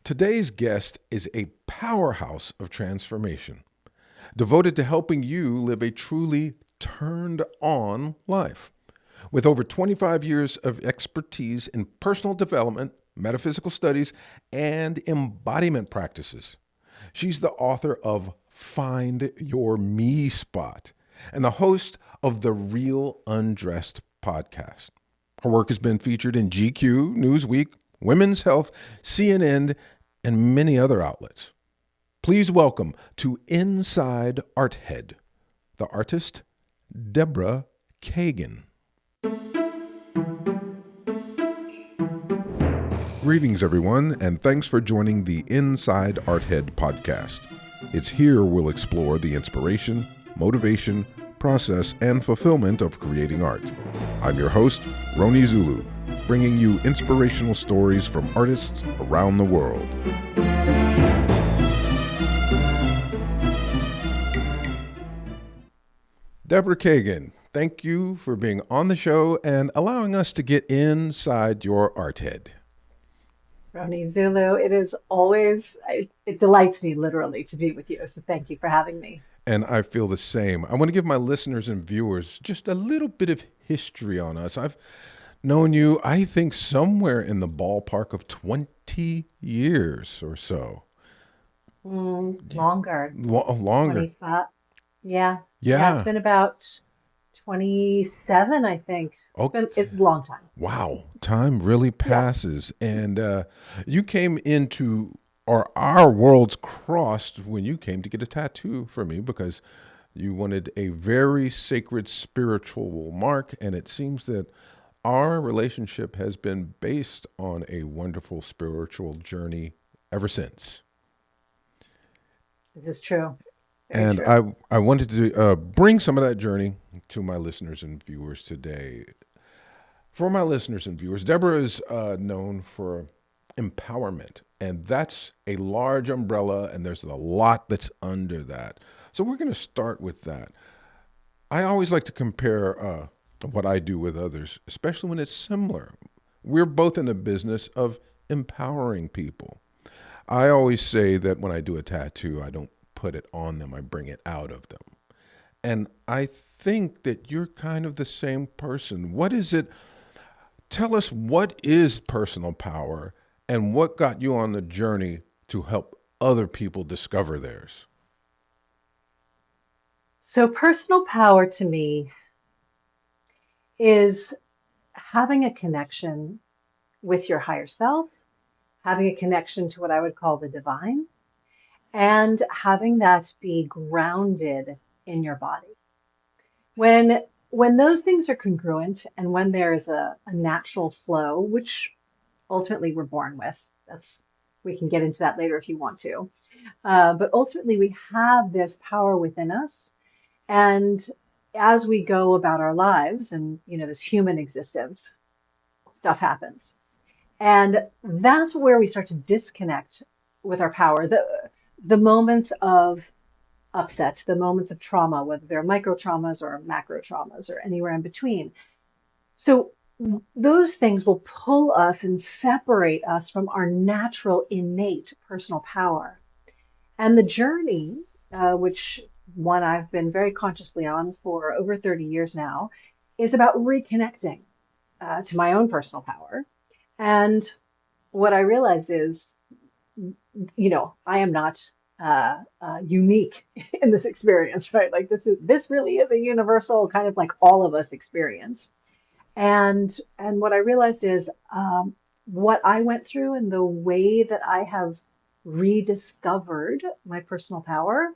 Today's guest is a powerhouse of transformation, devoted to helping you live a truly turned on life. With over 25 years of expertise in personal development, metaphysical studies, and embodiment practices, she's the author of Find Your Me Spot and the host of the Real Undressed Podcast. Her work has been featured in GQ, Newsweek, Women's Health, CNN, and many other outlets. Please welcome to Inside Art Head, the artist, Deborah Kagan. Greetings, everyone, and thanks for joining the Inside Art Head podcast. It's here we'll explore the inspiration, motivation, process, and fulfillment of creating art. I'm your host, Roni Zulu, bringing you inspirational stories from artists around the world. Deborah Kagan, thank you for being on the show and allowing us to get inside your art head. Roni Zulu, it delights me literally to be with you. So thank you for having me. And I feel the same. I want to give my listeners and viewers just a little bit of history on us. I've known you, I think, somewhere in the ballpark of 20 years or so. Longer. Longer. 25. Yeah. It's been about 27, I think. It's a long time. Wow. Time really passes. Yeah. And you came into, or our worlds crossed when you came to get a tattoo for me because you wanted a very sacred spiritual mark. And it seems that our relationship has been based on a wonderful spiritual journey ever since. This is true. And I wanted to bring some of that journey to my listeners and viewers today. For my listeners and viewers, Deborah is known for empowerment, and that's a large umbrella, and there's a lot that's under that. So we're going to start with that. I always like to compare what I do with others, especially when it's similar. We're both in the business of empowering people. I always say that when I do a tattoo, I don't put it on them, I bring it out of them. And I think that you're kind of the same person. What is it? Tell us, what is personal power and what got you on the journey to help other people discover theirs? So personal power to me is having a connection with your higher self, having a connection to what I would call the divine, and having that be grounded in your body. When those things are congruent and when there is a natural flow, which ultimately we're born with, we can get into that later if you want to, but ultimately we have this power within us, and as we go about our lives and this human existence, stuff happens, and that's where we start to disconnect with our power. The moments of upset, the moments of trauma, whether they're micro traumas or macro traumas or anywhere in between. So those things will pull us and separate us from our natural, innate personal power. And the journey, which one I've been very consciously on for over 30 years now, is about reconnecting to my own personal power. And what I realized is, I am not unique in this experience, right? Like this really is a universal kind of like all of us experience. And what I realized is what I went through and the way that I have rediscovered my personal power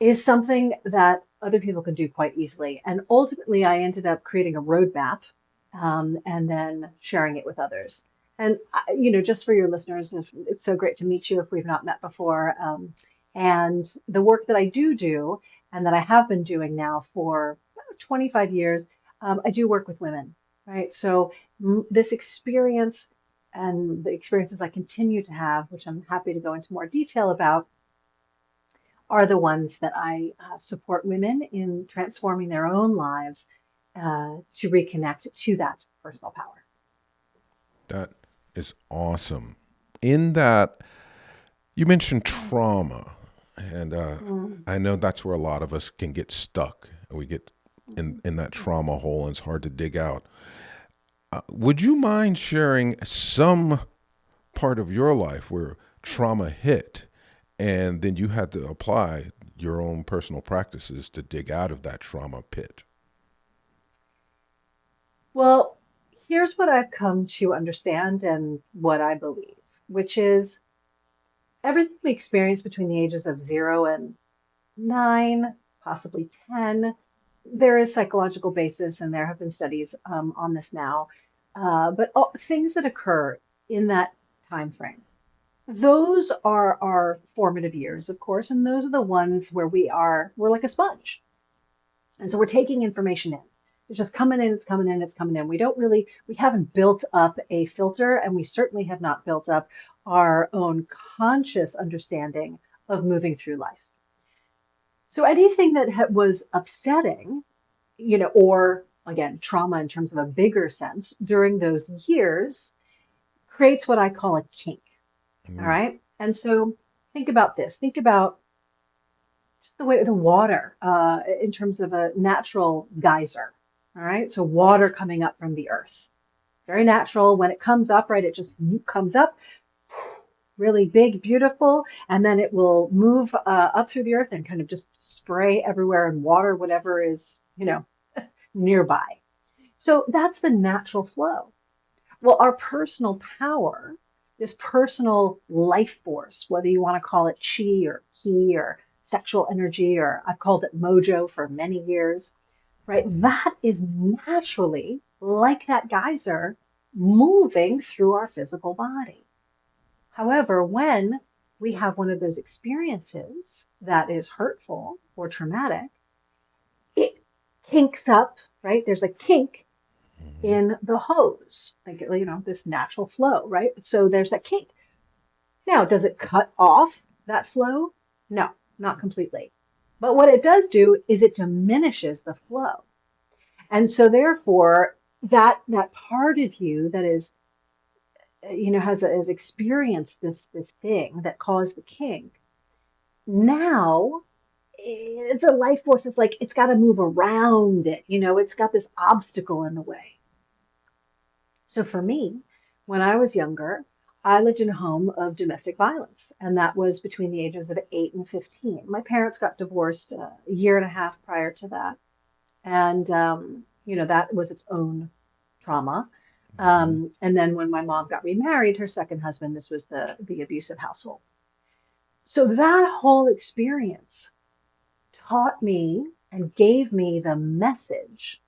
is something that other people can do quite easily. And ultimately, I ended up creating a roadmap and then sharing it with others. And, just for your listeners, it's so great to meet you if we've not met before. And the work that I do and that I have been doing now for 25 years, I do work with women, right? So this experience and the experiences I continue to have, which I'm happy to go into more detail about, are the ones that I support women in transforming their own lives to reconnect to that personal power. That is awesome. in that, you mentioned trauma, and Mm. I know that's where a lot of us can get stuck. We get in that trauma hole, and it's hard to dig out. Would you mind sharing some part of your life where trauma hit, and then you had to apply your own personal practices to dig out of that trauma pit? Well, here's what I've come to understand and what I believe, which is everything we experience between the ages of 0 and 9, possibly 10, there is psychological basis, and there have been studies on this now. But all, things that occur in that time frame, those are our formative years, of course, and those are the ones where we're like a sponge. And so we're taking information in. It's just coming in, it's coming in, it's coming in. We haven't built up a filter, and we certainly have not built up our own conscious understanding of moving through life. So anything that was upsetting, or again, trauma in terms of a bigger sense during those years creates what I call a kink. All Mm. right. And so think about this. Think about just the way the water in terms of a natural geyser. All right. So water coming up from the earth. Very natural. When it comes up, right, it just comes up really big, beautiful, and then it will move up through the earth and kind of just spray everywhere and water whatever is, nearby. So that's the natural flow. Well, our personal power, this personal life force, whether you want to call it chi or ki or sexual energy, or I've called it mojo for many years, right? That is naturally like that geyser moving through our physical body. However, when we have one of those experiences that is hurtful or traumatic, it kinks up, right? There's a kink Mhm. in the hose, like, this natural flow, right? So there's that kink. Now, does it cut off that flow? No, not completely. But what it does do is it diminishes the flow. And so therefore, that part of you that is, has experienced this thing that caused the kink, now the life force is like it's got to move around it. It's got this obstacle in the way. So for me, when I was younger, I lived in a home of domestic violence, and that was between the ages of 8 and 15. My parents got divorced a year and a half prior to that, and that was its own trauma. Mhm. And then when my mom got remarried, her second husband, this was the abusive household. So that whole experience taught me and gave me the message.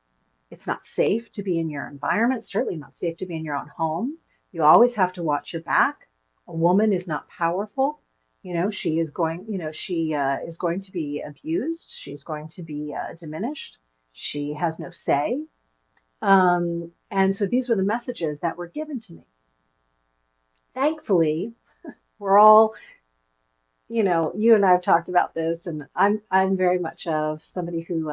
It's not safe to be in your environment, certainly not safe to be in your own home. You always have to watch your back. A woman is not powerful. She is going, she is going to be abused. She's going to be diminished. She has no say. And so these were the messages that were given to me. Thankfully, we're all, you and I have talked about this, and I'm very much of somebody who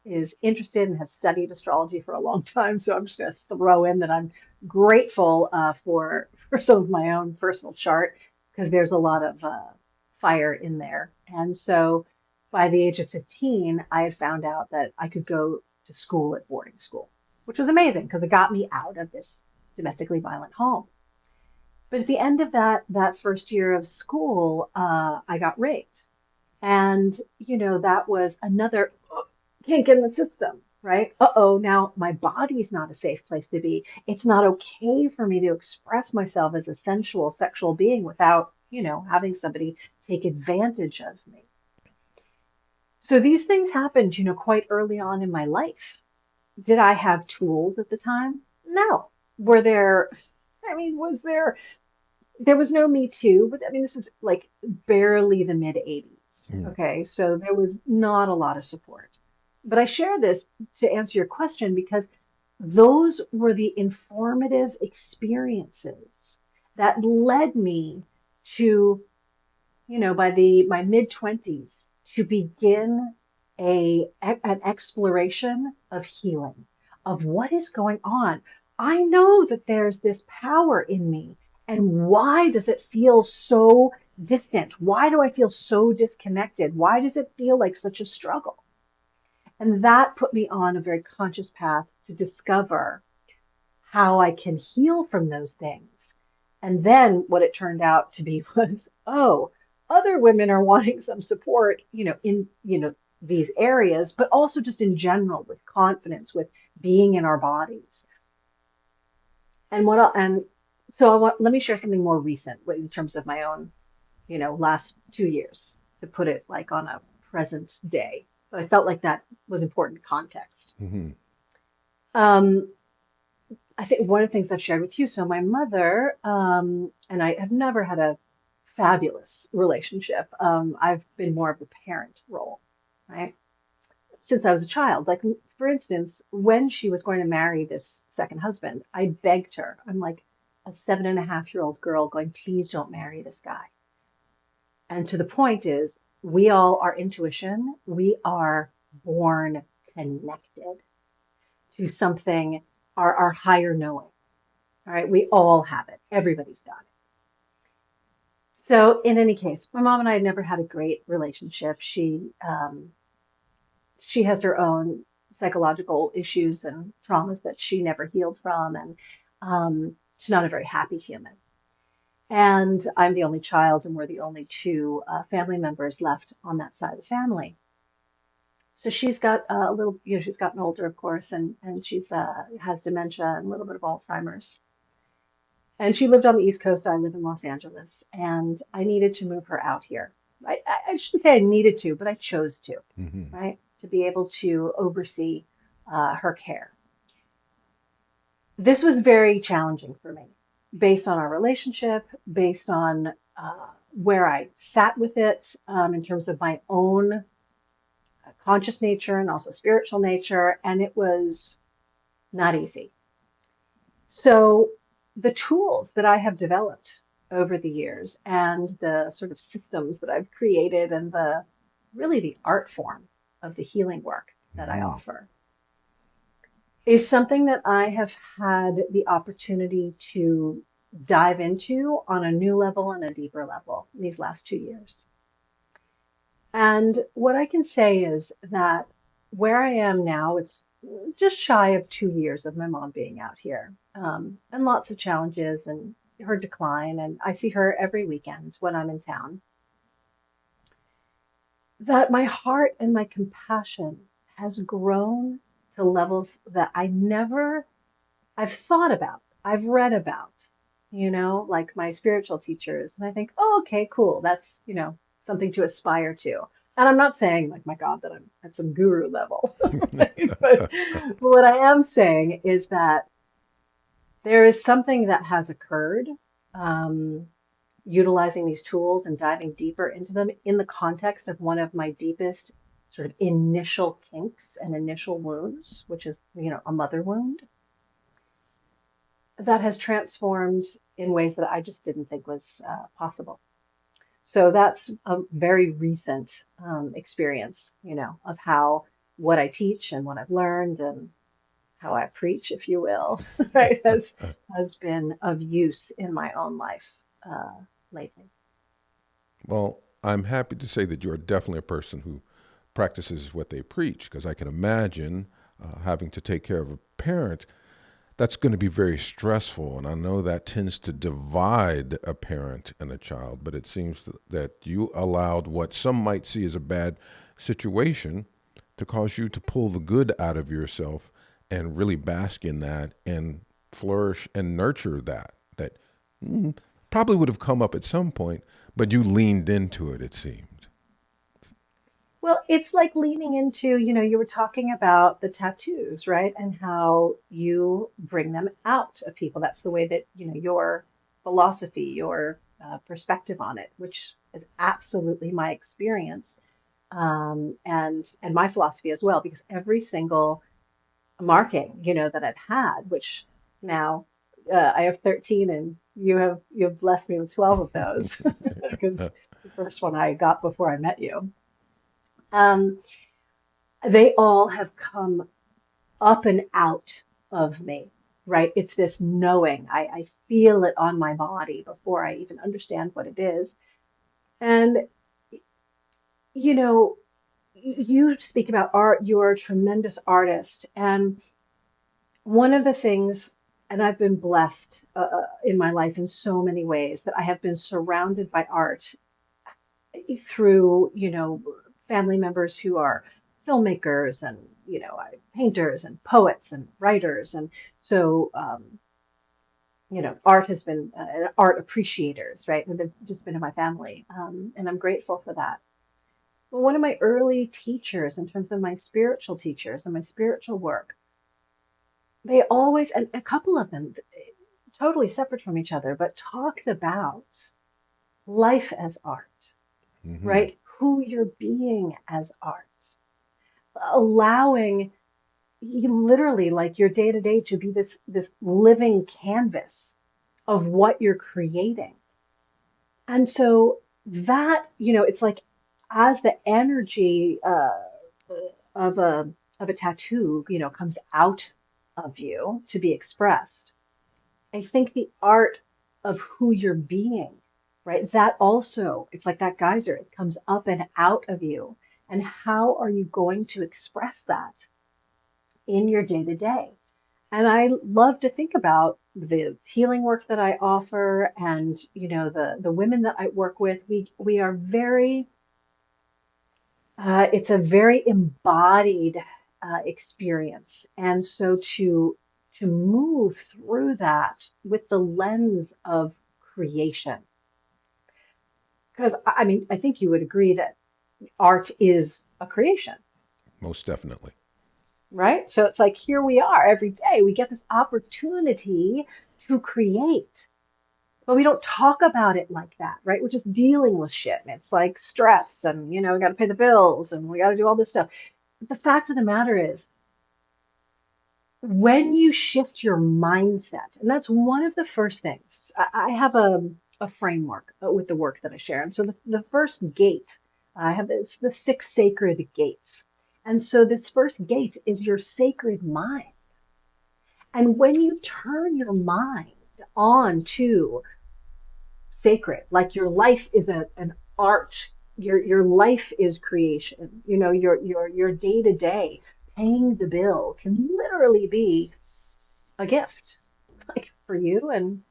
is interested and has studied astrology for a long time. So I'm just going to throw in that I'm grateful for some of my own personal chart because there's a lot of fire in there. And so by the age of 15, I had found out that I could go to school at boarding school, which was amazing because it got me out of this domestically violent home. But at the end of that first year of school, I got raped, and that was another kink in the system, right? Uh-oh, now my body's not a safe place to be. It's not okay for me to express myself as a sensual, sexual being without, having somebody take advantage of me. So these things happened, quite early on in my life. Did I have tools at the time? No. Were there, I mean, there was no Me Too, but I mean, this is like barely the mid 80s. Mm. Okay. So there was not a lot of support. But I share this to answer your question because those were the informative experiences that led me to, by my mid 20s, to begin an exploration of healing, of what is going on. I know that there's this power in me, And why does it feel so distant? Why do I feel so disconnected? Why does it feel like such a struggle? And that put me on a very conscious path to discover how I can heal from those things. And then what it turned out to be was, oh, other women are wanting some support, in, these areas, but also just in general with confidence, with being in our bodies. And so let me share something more recent in terms of my own, last 2 years, to put it like on a present day. But I felt like that was important context. Mm-hmm. Um, I think one of the things I've shared with you, so my mother, and I have never had a fabulous relationship. I've been more of the parent role, right? Since I was a child. Like, for instance, when she was going to marry this second husband, I begged her. I'm like a 7.5-year-old girl going, please don't marry this guy. And to the point is, we all, our intuition, we are born connected to something, our higher knowing. All right, we all have it. Everybody's got it. So in any case, my mom and I had never had a great relationship. She has her own psychological issues and traumas that she never healed from, and she's not a very happy human. And I'm the only child, and we're the only two family members left on that side of the family. So she's got a little, she's gotten older, of course, and she's has dementia and a little bit of Alzheimer's. And she lived on the East Coast. I live in Los Angeles, and I needed to move her out here. I shouldn't say I needed to, but I chose to, Mm-hmm. right? To be able to oversee her care. This was very challenging for me, based on our relationship, based on where I sat with it, in terms of my own conscious nature and also spiritual nature, and it was not easy. So the tools that I have developed over the years and the sort of systems that I've created and the really the art form of the healing work that I Mm-hmm. offer is something that I have had the opportunity to dive into on a new level and a deeper level these last 2 years. And what I can say is that where I am now, it's just shy of 2 years of my mom being out here, and lots of challenges and her decline. And I see her every weekend when I'm in town. That my heart and my compassion has grown to levels that I've thought about, I've read about, like my spiritual teachers. And I think, oh, okay, cool. That's, something to aspire to. And I'm not saying, like, my God, that I'm at some guru level, right? But what I am saying is that there is something that has occurred, um, utilizing these tools and diving deeper into them in the context of one of my deepest sort of initial kinks and initial wounds, which is, a mother wound that has transformed in ways that I just didn't think was possible. So that's a very recent experience, of how what I teach and what I've learned and how I preach, if you will, right, has been of use in my own life lately. Well, I'm happy to say that you're definitely a person who practices what they preach, because I can imagine having to take care of a parent that's going to be very stressful. And I know that tends to divide a parent and a child, but it seems that you allowed what some might see as a bad situation to cause you to pull the good out of yourself and really bask in that and flourish and nurture that probably would have come up at some point, but you leaned into it, it seemed. Well, it's like leaning into, you were talking about the tattoos, right? And how you bring them out of people. That's the way that, your philosophy, your perspective on it, which is absolutely my experience, and my philosophy as well, because every single marking, that I've had, which now I have 13, and you've blessed me with 12 of those, because the first one I got before I met you. Um, they all have come up and out of me. right? It's this knowing. I feel it on my body before I even understand what it is. And, you know, you speak about art, you're a tremendous artist. And one of the things, and I've been blessed in my life in so many ways, that I have been surrounded by art through, family members who are filmmakers and, painters and poets and writers. And so, art has been art appreciators, right? And they've just been in my family. And I'm grateful for that. But one of my early teachers, in terms of my spiritual teachers and my spiritual work, they always, and a couple of them, totally separate from each other, but talked about life as art, Hmm. right? Who you're being as art, allowing you literally like your day to day to be this living canvas of what you're creating. And so that, it's like as the energy of a tattoo, comes out of you to be expressed, I think the art of who you're being, right? That also, it's like that geyser, it comes up and out of you. And how are you going to express that in your day to day? And I love to think about the healing work that I offer and, the women that I work with. We are very, it's a very embodied experience. And so to move through that with the lens of creation, because I mean, I think you would agree that art is a creation, Most definitely. right? So it's like here we are every day, we get this opportunity to create. But we don't talk about it like that, right? We're just dealing with shit. And it's like stress and, we got to pay the bills and we got to do all this stuff. But the fact of the matter is, when you shift your mindset, and that's one of the first things, I have a framework with the work that I share. And so the first gate, I have this, the six sacred gates. And so this first gate is your sacred mind. And when you turn your mind on to sacred, like your life is an art, your life is creation, your day to day paying the bill can literally be a gift, like for you and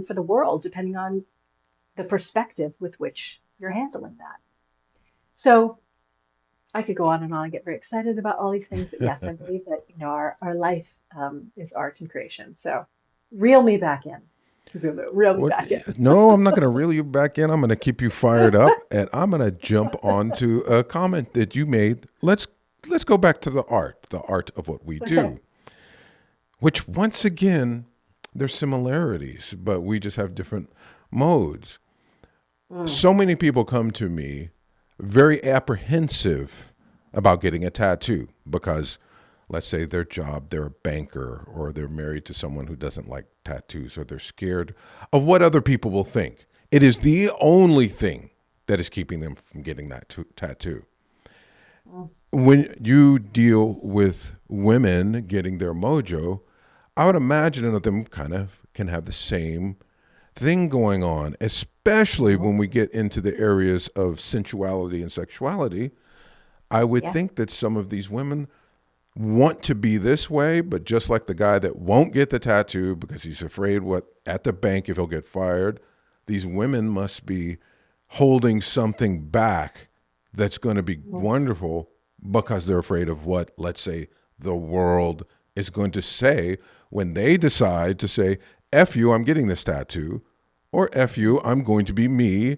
for the world, depending on the perspective with which you're handling that. So I could go on and on and get very excited about all these things, but yes, I believe that our life is art and creation. So reel me back in, Zulu, reel me What? back in. No, I'm not going to reel you back in. I'm going to keep you fired up, and I'm going to jump onto a comment that you made. Let's go back to the art of what we Okay. do, which once again, there's similarities, but we just have different modes. Mm, So many people come to me very apprehensive about getting a tattoo because, let's say, their job, they're a banker, or they're married to someone who doesn't like tattoos, or they're scared of what other people will think. It is the only thing that is keeping them from getting that tattoo. mm, When you deal with women getting their mojo, I would imagine that them kind of can have the same thing going on, especially mm. when we get into the areas of sensuality and sexuality. I would Yeah. think that some of these women want to be this way, but just like the guy that won't get the tattoo because he's afraid what at the bank if he'll get fired, these women must be holding something back that's going to be Mm. wonderful because they're afraid of what, let's say, the world is going to say when they decide to say, F you, I'm getting this tattoo, or F you, I'm going to be me.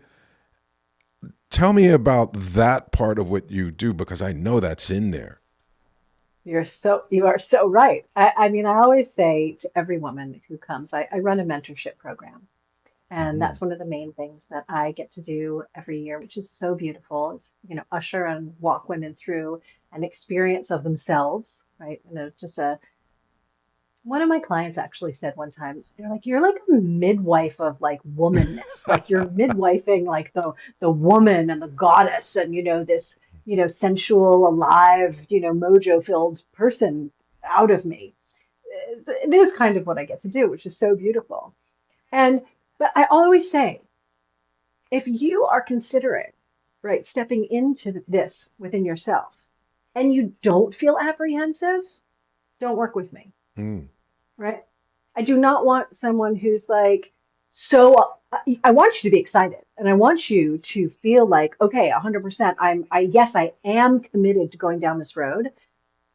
Tell me about that part of what you do because I know that's in there. You are so right. I mean, I always say to every woman who comes, I run a mentorship program. And Hmm. that's one of the main things that I get to do every year, which is so beautiful. Is, usher and walk women through an experience of themselves, right? Just one of my clients actually said one time, they're like, you're like a midwife of like womanness. Like you're midwifing like the woman and the goddess and this, sensual, alive, mojo filled person out of me. it is kind of what I get to do, which is so beautiful. But I always say, if you are considering, right, stepping into this within yourself and you don't feel apprehensive, don't work with me, Mm. right? I do not want someone who's like, so I want you to be excited and I want you to feel like, okay, 100%, yes, I am committed to going down this road,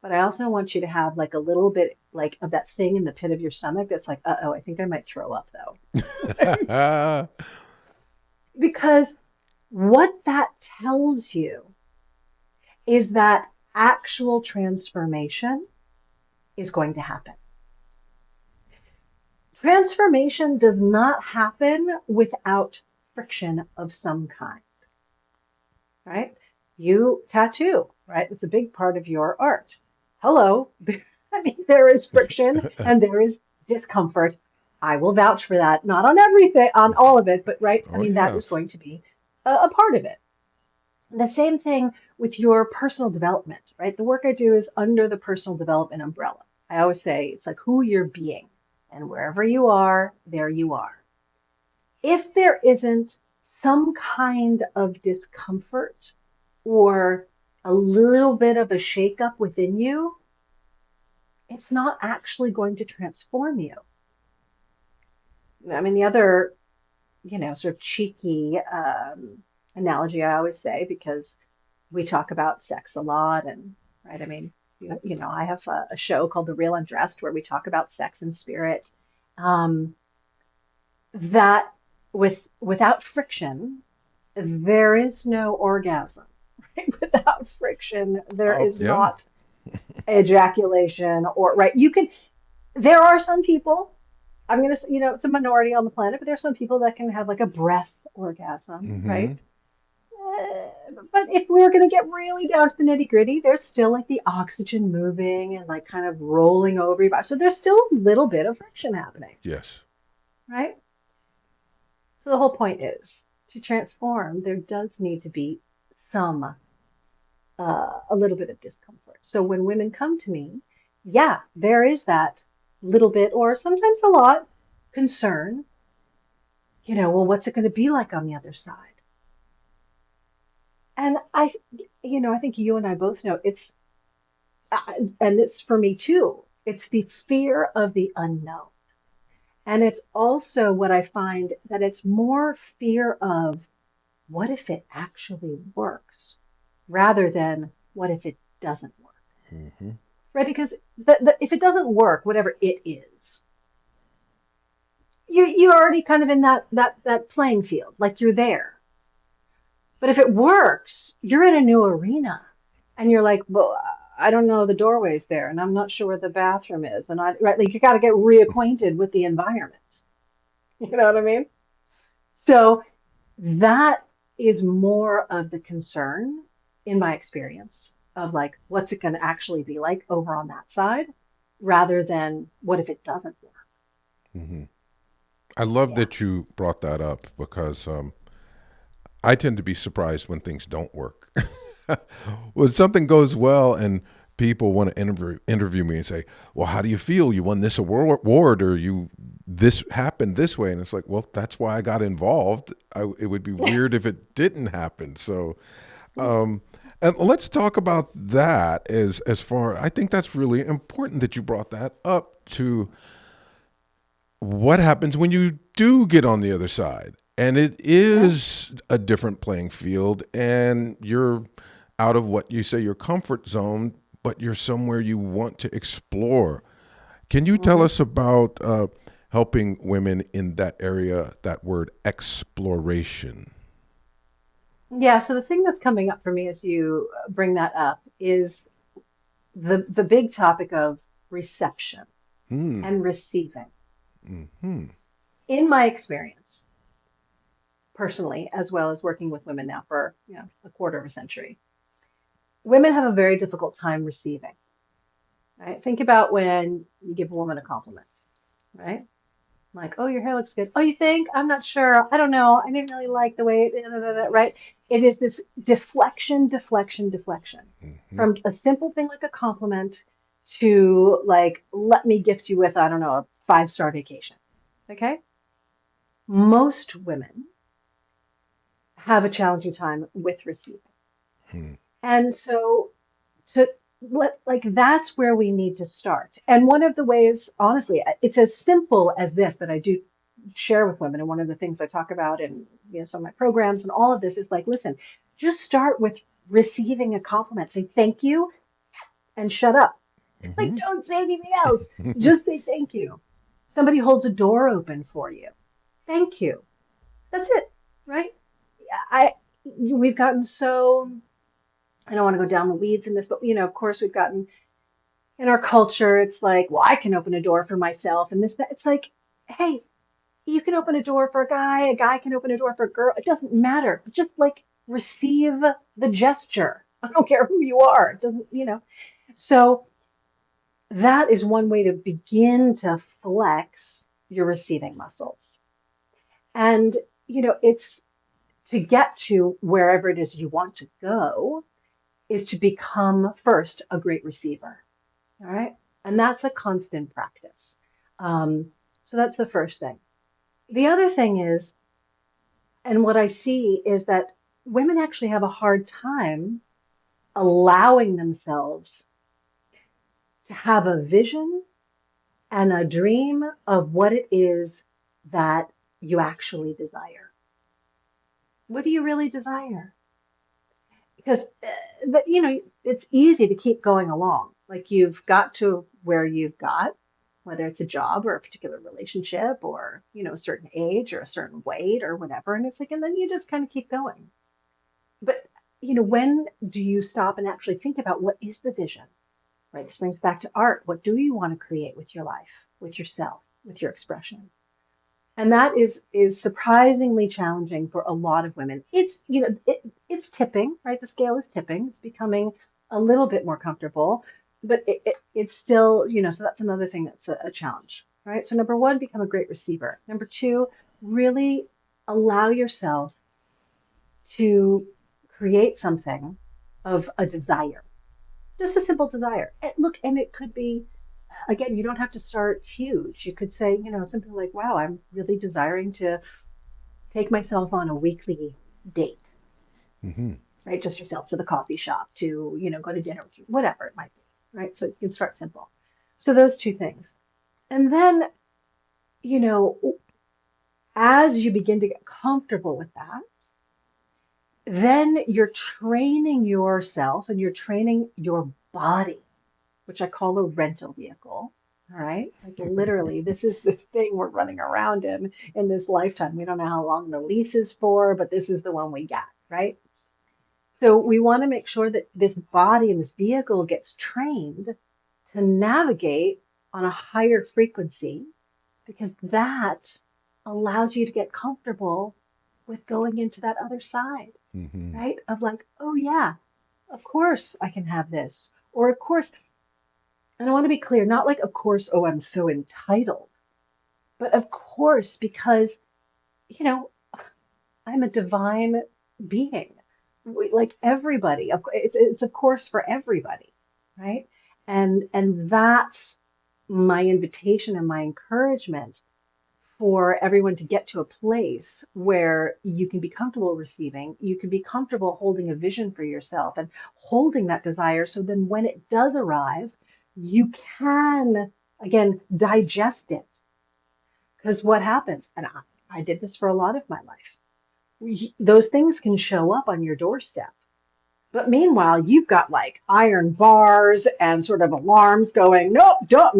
but I also want you to have like a little bit like of that thing in the pit of your stomach that's like, uh-oh, I think I might throw up though. Right? Because what that tells you is that actual transformation is going to happen. Transformation does not happen without friction of some kind, right? You tattoo, right? It's a big part of your art. Hello. I mean, there is friction and there is discomfort. I will vouch for that. Not on everything, on all of it, but right. I Oh, mean, that is yes. going to be a part of it. The same thing with your personal development, right? The work I do is under the personal development umbrella. I always say it's like who you're being, and wherever you are, there you are. If there isn't some kind of discomfort or a little bit of a shakeup within you, it's not actually going to transform you. I mean, the other, sort of cheeky analogy I always say, because we talk about sex a lot, and right, I mean, I have a show called The Real Undressed where we talk about sex and spirit. Um, that without friction, there is no orgasm. Right? Without friction, there Oh, is yeah. not ejaculation or right. There are some people, I'm gonna say, it's a minority on the planet, but there's some people that can have like a breath orgasm, Mm-hmm. right? But if we're going to get really down to the nitty gritty, there's still like the oxygen moving and like kind of rolling over your body. So there's still a little bit of friction happening, Yes. right? So the whole point is to transform, there does need to be some, a little bit of discomfort. So when women come to me, yeah, there is that little bit, or sometimes a lot, concern, well, what's it going to be like on the other side? And I think you and I both know uh, and it's for me too. It's the fear of the unknown. And it's also what I find that it's more fear of what if it actually works rather than what if it doesn't work, Mm-hmm. right? Because if it doesn't work, whatever it is, you're already kind of in that playing field, like you're there. But if it works, you're in a new arena and you're like, well, I don't know the doorways there and I'm not sure where the bathroom is. And right, like you got to get reacquainted with the environment. You know what I mean? So that is more of the concern in my experience of like, what's it going to actually be like over on that side rather than what if it doesn't work? Mm-hmm. I love Yeah. that you brought that up because I tend to be surprised when things don't work. When something goes well and people want to interview me and say, "Well, how do you feel? You won this award, or this happened this way?" And it's like, "Well, that's why I got involved. It would be weird if it didn't happen." So, um, and let's talk about that as far. I think that's really important that you brought that up to what happens when you do get on the other side. And it Yeah. is a different playing field, and you're out of what you say your comfort zone, but you're somewhere you want to explore. Can you tell Hmm. us about helping women in that area, that word exploration? Yeah. So the thing that's coming up for me as you bring that up is the big topic of reception Hmm. and receiving. Hmm. In my experience, personally, as well as working with women now for a quarter of a century, women have a very difficult time receiving. Right? Think about when you give a woman a compliment, right? Like, oh, your hair looks good. Oh, you think? I'm not sure. I don't know. I didn't really like the way it, right? It is this deflection, deflection, deflection Hmm. from a simple thing like a compliment to like, let me gift you with, I don't know, a 5-star vacation. Okay? Most women have a challenging time with receiving. Hmm. And so to like that's where we need to start. And one of the ways, honestly, it's as simple as this that I do share with women. And one of the things I talk about in some of my programs and all of this is like, listen, just start with receiving a compliment. Say thank you and shut up. Like, Hmm. don't say anything else. Just say thank you. Somebody holds a door open for you. Thank you. That's it, right? I we've gotten so I don't want to go down the weeds in this, but of course we've gotten in our culture, it's like, well, I can open a door for myself and this, that. It's like, hey, you can open a door for a guy can open a door for a girl. It doesn't matter. Just like receive the gesture. I don't care who you are. It doesn't. So that is one way to begin to flex your receiving muscles. And, it's to get to wherever it is you want to go is to become first a great receiver. All right. And that's a constant practice. So that's the first thing. The other thing is, and what I see is that women actually have a hard time allowing themselves to have a vision and a dream of what it is that you actually desire. What do you really desire? Because it's easy to keep going along. Like you've got to where you've got, whether it's a job or a particular relationship or a certain age or a certain weight or whatever, and it's like, and then you just kind of keep going. But when do you stop and actually think about what is the vision? Right? This brings back to art. What do you want to create with your life, with yourself, with your expression? And that is surprisingly challenging for a lot of women. It's tipping, right? The scale is tipping. It's becoming a little bit more comfortable, but it's still, so that's another thing that's a challenge, right? So number one, become a great receiver. Number two, really allow yourself to create something of a desire, just a simple desire. And look, and it could be, again, you don't have to start huge. You could say, something like, wow, I'm really desiring to take myself on a weekly date, Hmm. right? Just yourself to the coffee shop, to, go to dinner with you, whatever it might be, right? So you can start simple. So those two things. And then, you know, as you begin to get comfortable with that, then you're training yourself and you're training your body, which I call a rental vehicle. All right. Like literally, this is the thing we're running around in this lifetime. We don't know how long the lease is for, but this is the one we got, right? So we want to make sure that this body and this vehicle gets trained to navigate on a higher frequency because that allows you to get comfortable with going into that other side, Hmm. right? Of like, oh yeah, of course I can have this. Or of course, and I want to be clear, not like, of course, oh, I'm so entitled, but of course, because, you know, I'm a divine being. Like everybody, it's of course for everybody, right? And that's my invitation and my encouragement for everyone to get to a place where you can be comfortable receiving, you can be comfortable holding a vision for yourself and holding that desire. So then when it does arrive, you can, again, digest it. Because what happens, and I did this for a lot of my life, those things can show up on your doorstep. But meanwhile, you've got like iron bars and sort of alarms going, nope, don't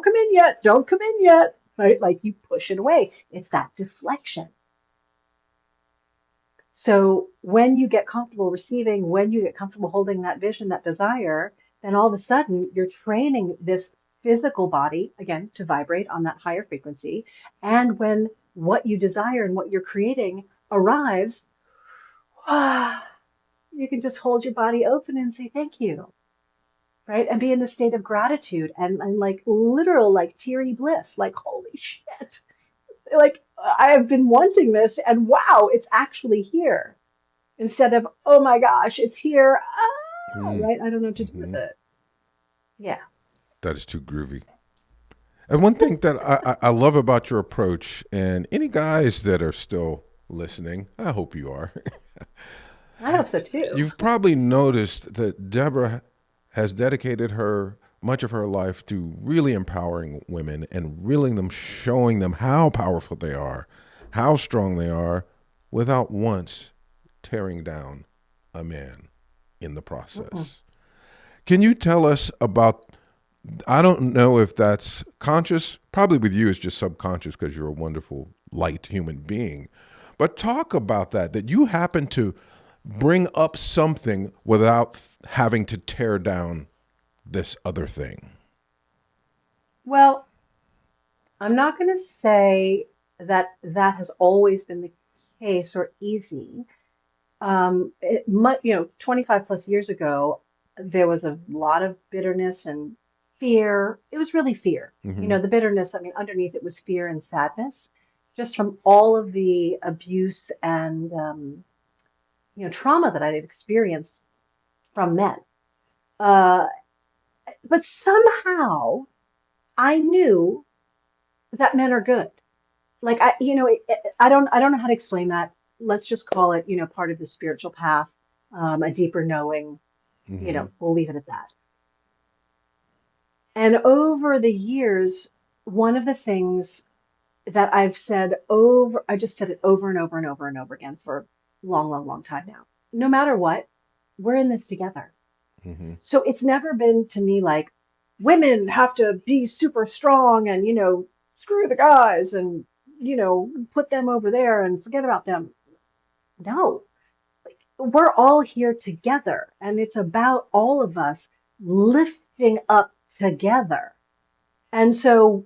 come in yet, don't come in yet. Right? Like you push it away. It's that deflection. So when you get comfortable receiving, when you get comfortable holding that vision, that desire, then all of a sudden you're training this physical body again to vibrate on that higher frequency. And when what you desire and what you're creating arrives, you can just hold your body open and say thank you, right? And be in the state of gratitude and like literal like teary bliss, like holy shit, like I have been wanting this and wow, it's actually here. Instead of oh my gosh, it's here, right? I don't know what to do with Hmm. it. Yeah. That is too groovy. And one thing that I love about your approach, and any guys that are still listening, I hope you are, I hope so too. you've probably noticed that Deborah has dedicated much of her life to really empowering women and really showing them how powerful they are, how strong they are, without once tearing down a man in the process. Mm-mm. Can you tell us about, I don't know if that's conscious, probably with you it's just subconscious because you're a wonderful, light human being, but talk about that you happen to bring up something without having to tear down this other thing. Well, I'm not going to say that that has always been the case or easy. 25 plus years ago, there was a lot of bitterness and fear. It was really fear. Mm-hmm. The bitterness, I mean, underneath it was fear and sadness, just from all of the abuse and, trauma that I had experienced from men. Uh, but somehow I knew that men are good. Like I don't know how to explain that. Let's just call it, part of the spiritual path, a deeper knowing. Mm-hmm. We'll leave it at that. And over the years, one of the things that I just said it over and over and over and over again for a long, long, long time now. No matter what, we're in this together. Mm-hmm. So it's never been to me like women have to be super strong and, screw the guys and, put them over there and forget about them. No, we're all here together, and it's about all of us lifting up together. And so,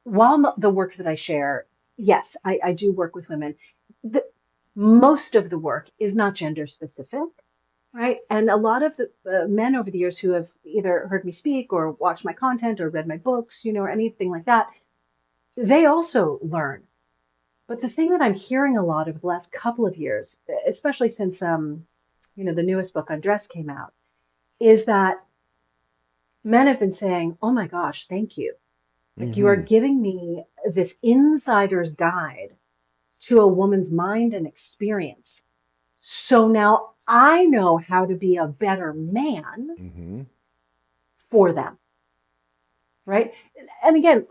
while the work that I share, yes, I do work with women. The, most of the work is not gender specific, right? And a lot of the men over the years who have either heard me speak or watched my content or read my books, or anything like that, they also learn. But the thing that I'm hearing a lot over the last couple of years, especially since the newest book Undressed came out, is that men have been saying, "Oh my gosh, thank you. Like you are Mm-hmm. giving me this insider's guide to a woman's mind and experience. So now I know how to be a better man Mm-hmm. for them." Right? And again,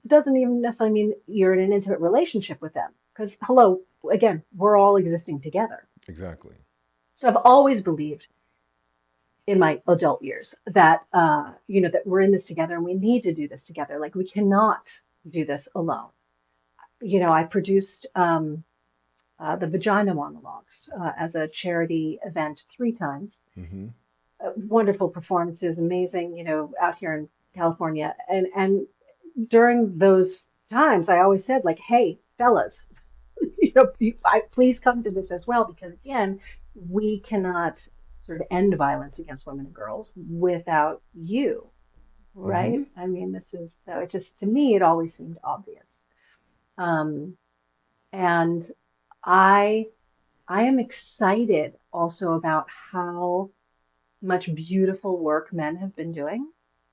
doesn't even necessarily mean you're in an intimate relationship with them. Because, hello, again, we're all existing together. Exactly. So I've always believed in my adult years that, that we're in this together and we need to do this together. Like we cannot do this alone. I produced the Vagina Monologues as a charity event 3 times. Mm-hmm. Wonderful performances, amazing, out here in California. And during those times, I always said, like, hey, fellas, please come to this as well, because again, we cannot sort of end violence against women and girls without you, Mm-hmm. right? I mean, this is so it just to me, it always seemed obvious. Um, and I I am excited also about how much beautiful work men have been doing.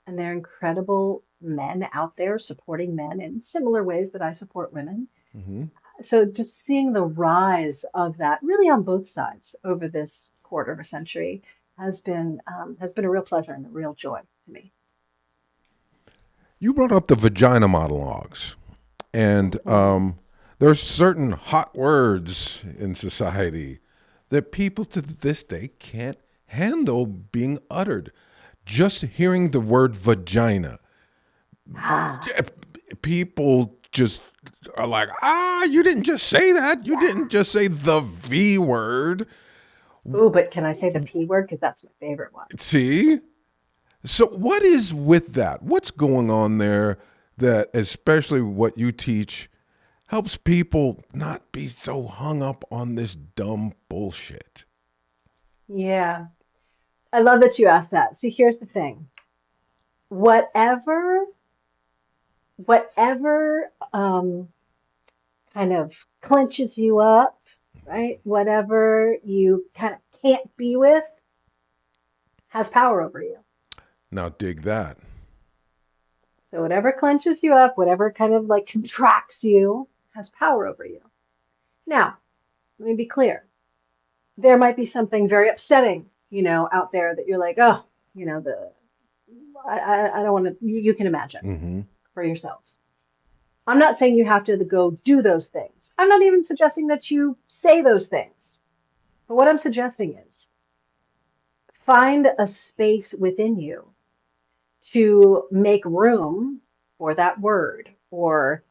And there are incredible men out there supporting men in similar ways that I support women. Mm-hmm. So just seeing the rise of that really on both sides over this quarter of a century has been a real pleasure and a real joy to me. You brought up the vagina monologues, and Mhm. there's certain hot words in society that people to this day can't handle being uttered. Just hearing the word vagina, Ah, people just are like, you didn't just say that. You yeah. didn't just say the V word. Ooh, but can I say the P word? Because that's my favorite one. See? So, what is with that? What's going on there that, especially what you teach, helps people not be so hung up on this dumb bullshit? Yeah. I love that you asked that. See, here's the thing. Whatever, whatever kind of clenches you up, right? Whatever you kind of can't be with has power over you. Now, dig that. So whatever clenches you up, whatever kind of like contracts you, has power over you. Now, let me be clear. There might be something very upsetting, out there that you're like, oh, the I don't want to. You can imagine Mm-hmm. for yourselves. I'm not saying you have to go do those things. I'm not even suggesting that you say those things. But what I'm suggesting is find a space within you to make room for that word or,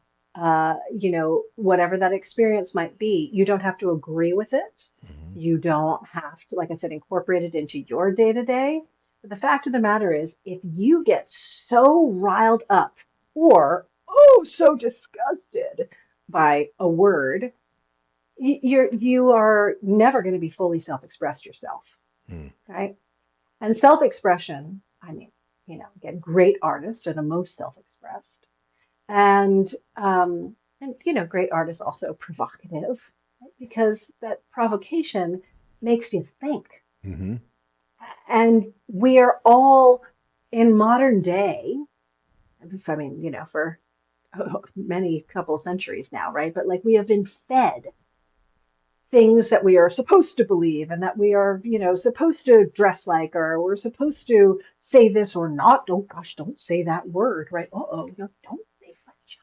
whatever that experience might be. You don't have to agree with it. Mm-hmm. You don't have to, like I said, incorporate it into your day to day. But the fact of the matter is, if you get so riled up or, oh, so disgusted by a word, you are never going to be fully self-expressed yourself, Mm. right? And self-expression, I mean, again, great artists are the most self-expressed, and great artists also provocative, right? Because that provocation makes you think. Mm-hmm. And we are all in modern day, I mean, for many couple centuries now, right? But like we have been fed things that we are supposed to believe and that we are, supposed to dress like, or we're supposed to say this or not. Oh gosh, don't say that word, right? Uh-oh, no, don't say French,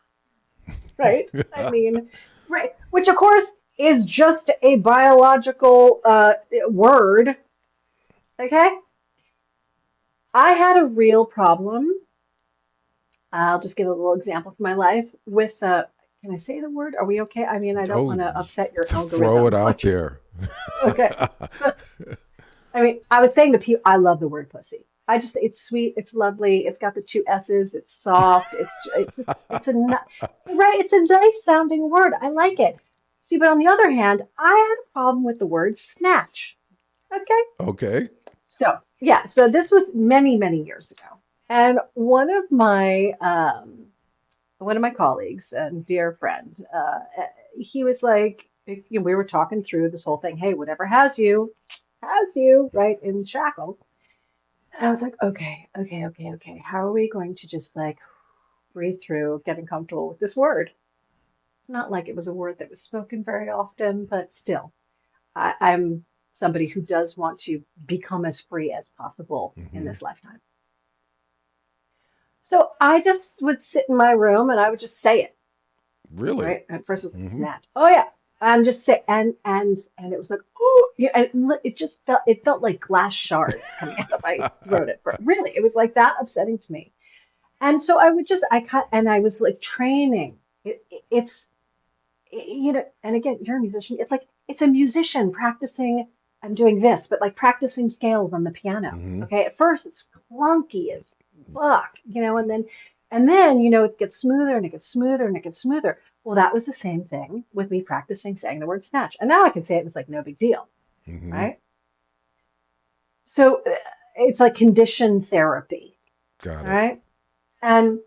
right? I mean, right, which of course is just a biological word, okay? I had a real problem. I'll just give a little example from my life with can I say the word? Are we okay? I mean, I don't want Oh, to upset your throw it algorithm. out there. Okay. So, I mean, I was saying to people, I love the word pussy. It's sweet, it's lovely, it's got the two S's, it's soft, right, it's a nice sounding word. I like it. See, but on the other hand, I had a problem with the word snatch. Okay. Okay. So, yeah, so this was many, many years ago. And one of my colleagues and dear friend, he was like, we were talking through this whole thing. Hey, whatever has you, right, in shackles. And I was like, okay, okay, okay, okay. How are we going to just like breathe through getting comfortable with this word? Not like it was a word that was spoken very often, but still, I'm somebody who does want to become as free as possible in Mm-hmm. this lifetime. So I just would sit in my room and I would just say it, Really? right? At first it was like Mm-hmm. snatch. Oh yeah. And just say and it was like, oh yeah, and it just felt like glass shards coming out of my throat at first. Really, it was like that upsetting to me. And so I was like training. And again, you're a musician. It's like it's a musician practicing. I'm doing this, but like practicing scales on the piano. Mm-hmm. Okay, at first it's clunky as fuck, and then it gets smoother and it gets smoother and it gets smoother. Well, that was the same thing with me practicing saying the word snatch, and now I can say it. And it's like no big deal, Mm-hmm. right? So it's like condition therapy, Got all it. right? And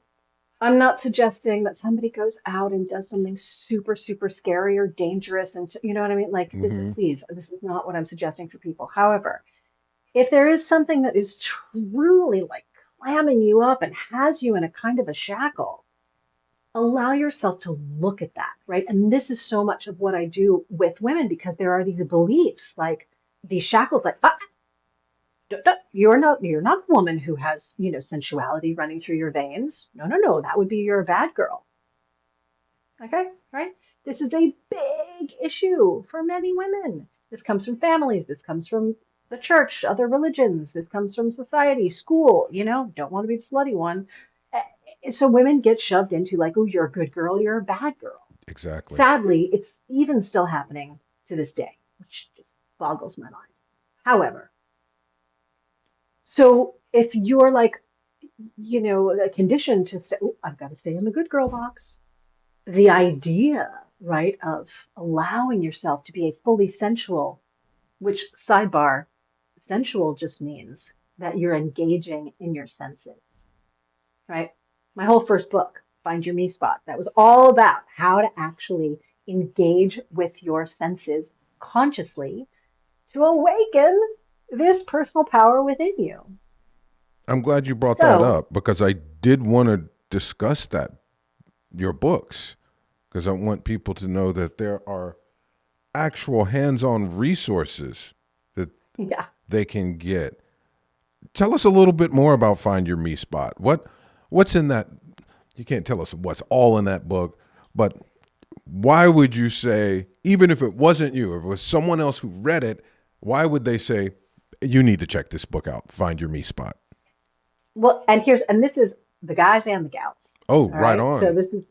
I'm not suggesting that somebody goes out and does something super, super scary or dangerous. And you know what I mean? Like this, Mm-hmm. please, this is not what I'm suggesting for people. However, if there is something that is truly like clamming you up and has you in a kind of a shackle, allow yourself to look at that, right? And this is so much of what I do with women because there are these beliefs, like these shackles, like you're not a woman who has sensuality running through your veins. No, no, no, that would be you're a bad girl. Okay, right? This is a big issue for many women. This comes from families, this comes from the church, other religions, this comes from society, school, don't want to be the slutty one. So women get shoved into like, oh, you're a good girl, you're a bad girl. Exactly. Sadly, it's even still happening to this day, which just boggles my mind. However, so if you're like, a condition to say, oh, I've got to stay in the good girl box, the idea, right, of allowing yourself to be a fully sensual, which sidebar, sensual just means that you're engaging in your senses, right? My whole first book, Find Your Me Spot, that was all about how to actually engage with your senses consciously to awaken this personal power within you. I'm glad you brought that So, up because I did want to discuss that, your books, because I want people to know that there are actual hands-on resources that Yeah. they can get. Tell us a little bit more about Find Your Me Spot. What's in that? You can't tell us what's all in that book, but why would you say, even if it wasn't you, if it was someone else who read it, why would they say, you need to check this book out, Find Your Me Spot? Well, and this is the guys and the gals. Oh, All right right. So on. this is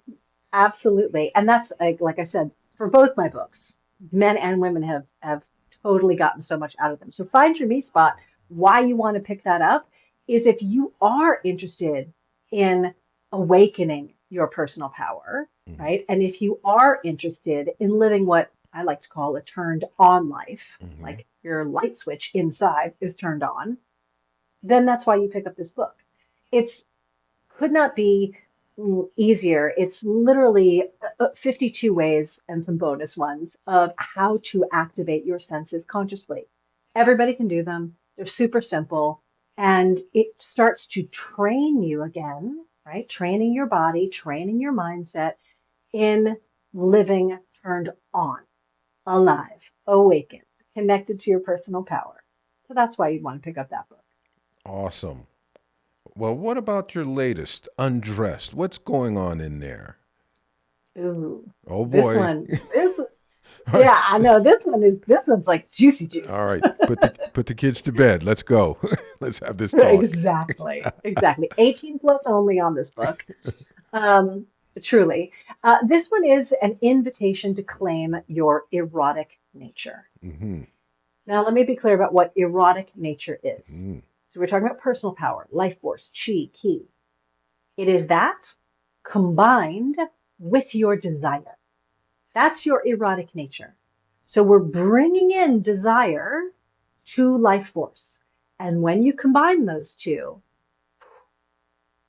absolutely, and that's like I said, for both my books, men and women have totally gotten so much out of them. So Find Your Me Spot, why you want to pick that up is if you are interested in awakening your personal power, Mm-hmm. right? And if you are interested in living what I like to call a turned on life, Mm-hmm. like your light switch inside is turned on, then that's why you pick up this book. It's could not be easier. It's literally 52 ways and some bonus ones of how to activate your senses consciously. Everybody can do them. They're super simple. And it starts to train you again, right? Training your body, training your mindset in living turned on, alive, awakened, connected to your personal power. So that's why you'd want to pick up that book. Awesome. Well, what about your latest, Undressed? What's going on in there? Ooh, Oh this boy. one, this yeah, I know this one's like juicy juice. All right, put the kids to bed. Let's go. Let's have this talk. Exactly, exactly. 18 plus only on this book. Um, truly. This one is an invitation to claim your erotic nature. Mm-hmm. Now, let me be clear about what erotic nature is. Mm. So we're talking about personal power, life force, chi, ki. It is that combined with your desire. That's your erotic nature. So we're bringing in desire to life force. And when you combine those two,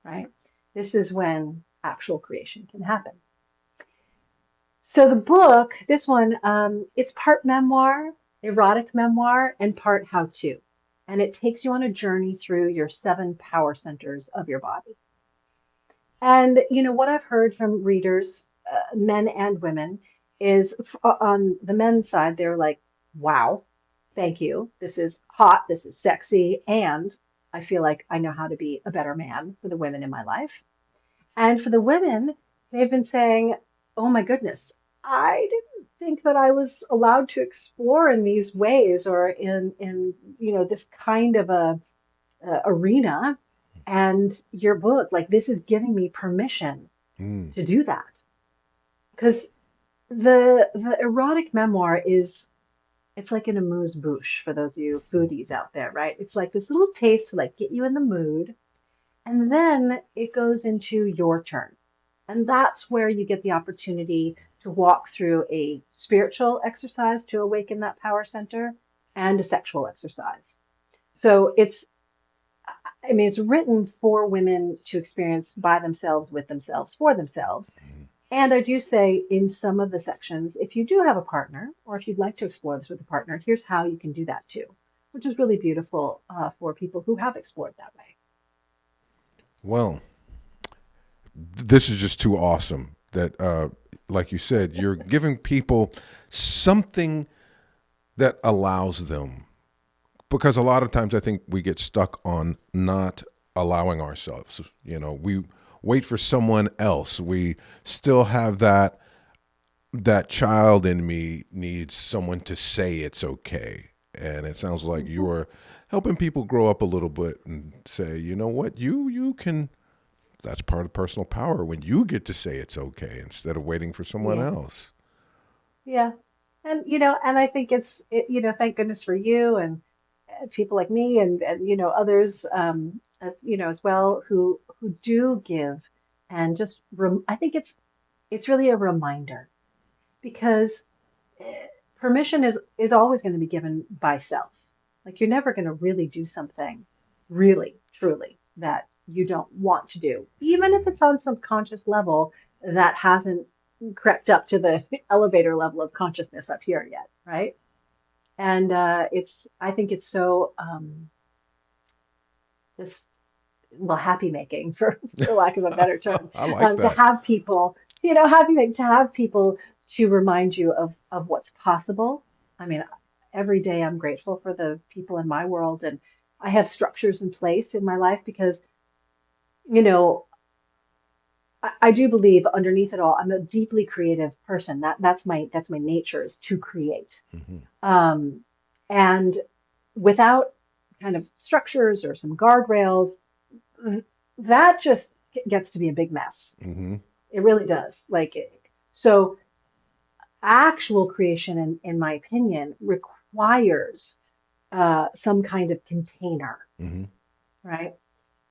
right, this is when actual creation can happen. So the book, this one, it's part memoir, erotic memoir, and part how to. And it takes you on a journey through your 7 power centers of your body. And what I've heard from readers, men and women, is on the men's side, they're like, wow, thank you. This is hot, this is sexy, and I feel like I know how to be a better man for the women in my life. And for the women, they've been saying, oh my goodness, I didn't think that I was allowed to explore in these ways or in this kind of a arena. And your book, like this is giving me permission Mm. to do that. Because the erotic memoir is it's like an amuse bouche for those of you foodies out there, right? It's like this little taste to like get you in the mood, and then it goes into your turn. And that's where you get the opportunity to walk through a spiritual exercise to awaken that power center and a sexual exercise. So it's written for women to experience by themselves, with themselves, for themselves. And I do say in some of the sections, if you do have a partner, or if you'd like to explore this with a partner, here's how you can do that too, which is really beautiful for people who have explored that way. Well, this is just too awesome that, like you said, you're giving people something that allows them. Because a lot of times I think we get stuck on not allowing ourselves. We wait for someone else. We still have that child in me needs someone to say it's okay. And it sounds like you Mhm. are helping people grow up a little bit and say, you know what, you can. That's part of personal power when you get to say it's okay instead of waiting for someone Yeah, else. yeah. And I think thank goodness for you and people like me and others, as well who do give and just I think it's really a reminder because permission is always going to be given by self. Like you're never going to really do something really, truly that you don't want to do, even if it's on some conscious level that hasn't crept up to the elevator level of consciousness up here yet, right? And I think it's so just happy making for lack of a better term, I like to that. have people, happy make to have people to remind you of what's possible. I mean, every day I'm grateful for the people in my world, and I have structures in place in my life because, you know, I do believe underneath it all, I'm a deeply creative person. That's my nature, is to create. Hmm. Um, and without kind of structures or some guardrails, that just gets to be a big mess. Hmm. It really does. So actual creation, in my opinion, requires some kind of container, Hmm. right?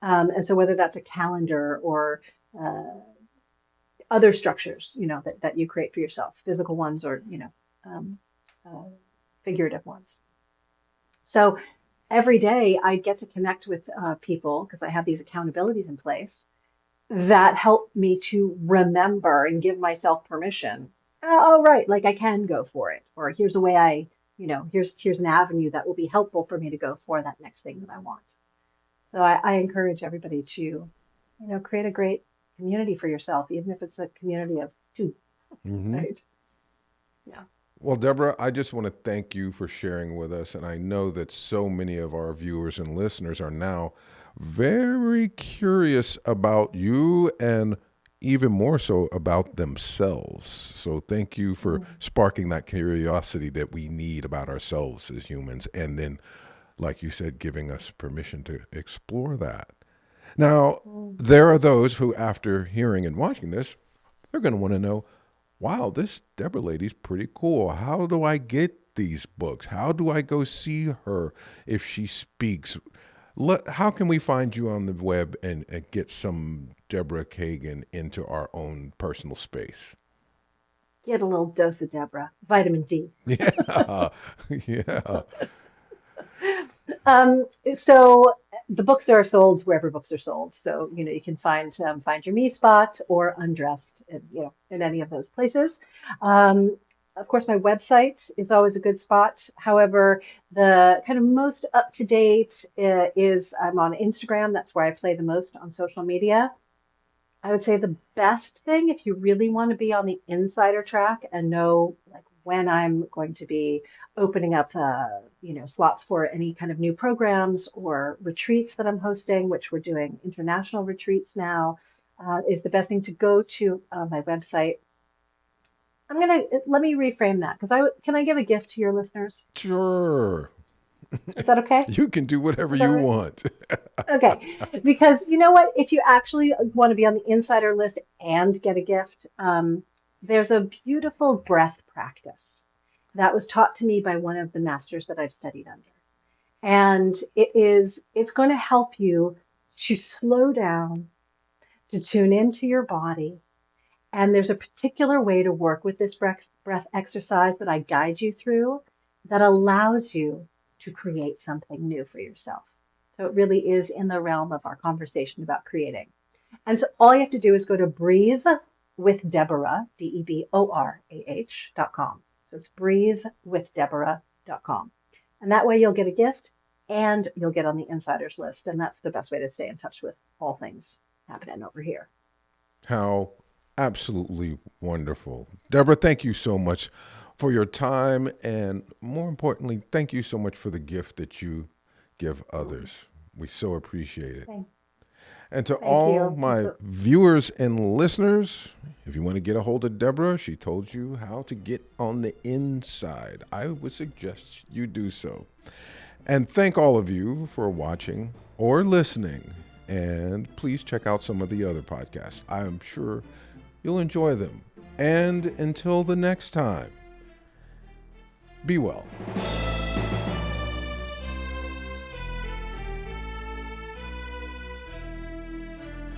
And so whether that's a calendar or uh, other structures, that you create for yourself, physical ones or, um, uh, figurative ones. So every day I get to connect with people because I have these accountabilities in place that help me to remember and give myself permission. Oh, right, like I can go for it, or here's a way here's an avenue that will be helpful for me to go for that next thing that I want. So I encourage everybody to, create a great community for yourself, even if it's a community of two, Hmm. right? Yeah. Well, Deborah, I just want to thank you for sharing with us. And I know that so many of our viewers and listeners are now very curious about you and even more so about themselves. So thank you for Mm. sparking that curiosity that we need about ourselves as humans. And then, like you said, giving us permission to explore that. Now, Mm. there are those who, after hearing and watching this, they're going to want to know, wow, this Deborah lady's pretty cool. How do I get these books? How do I go see her if she speaks? How can we find you on the web and get some Deborah Kagan into our own personal space? Get a little dose of Deborah, vitamin D. Yeah, yeah. So the books are sold wherever books are sold. So, you can find your me spot or undressed in any of those places. Of course, my website is always a good spot. However, the kind of most up to date is I'm on Instagram. That's where I play the most on social media. I would say the best thing, if you really want to be on the insider track and know like when I'm going to be opening up, slots for any kind of new programs or retreats that I'm hosting, which we're doing international retreats now, is the best thing to go to my website. Let me reframe that because can I give a gift to your listeners? Sure. Is that okay? You can do whatever Is that you right? want. Okay, because you know what? If you actually want to be on the insider list and get a gift, there's a beautiful breath practice that was taught to me by one of the masters that I've studied under. And it's going to help you to slow down, to tune into your body. And there's a particular way to work with this breath exercise that I guide you through that allows you to create something new for yourself. So it really is in the realm of our conversation about creating. And so all you have to do is go to breathe with Deborah, DEBORAH.com. So it's breathewithdeborah.com. And that way you'll get a gift and you'll get on the insiders list. And that's the best way to stay in touch with all things happening over here. How absolutely wonderful. Deborah, thank you so much for your time. And more importantly, thank you so much for the gift that you give others. We so appreciate it. Thank, And to thank all you. my viewers and listeners, if you want to get a hold of Deborah, she told you how to get on the inside. I would suggest you do so. And thank all of you for watching or listening. And please check out some of the other podcasts. I'm sure you'll enjoy them. And until the next time, be well.